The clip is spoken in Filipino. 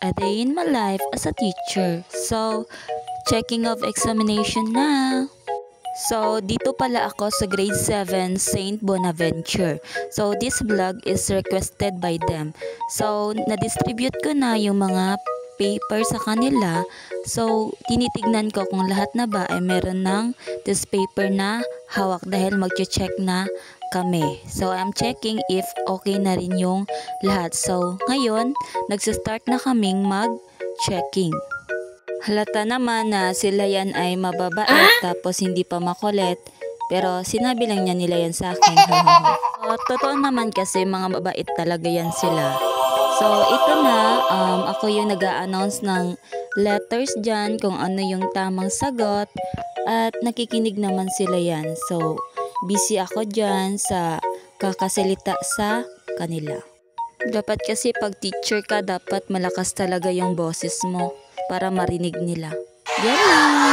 a day in my life as a teacher. So, checking of examination na. So, dito pala ako sa grade 7 Saint Bonaventure. So, this vlog is requested by them. So, na-distribute ko na yung mga paper sa kanila. So, tinitignan ko kung lahat na ba ay meron ng this paper na hawak dahil mag-check na kami. So, I'm checking if okay na rin yung lahat. So, ngayon, nagsistart na kaming mag-checking. Halata naman na sila yan ay mababait tapos hindi pa makulit. Pero sinabi lang niya nila yan sa akin. Totoo naman kasi mga mabait talaga yan sila. So ito na, ako yung nag-a-announce ng letters dyan kung ano yung tamang sagot. At nakikinig naman sila yan. So busy ako dyan sa kakasalita sa kanila. Dapat kasi pag teacher ka, dapat malakas talaga yung boses mo para marinig nila. Yan lang!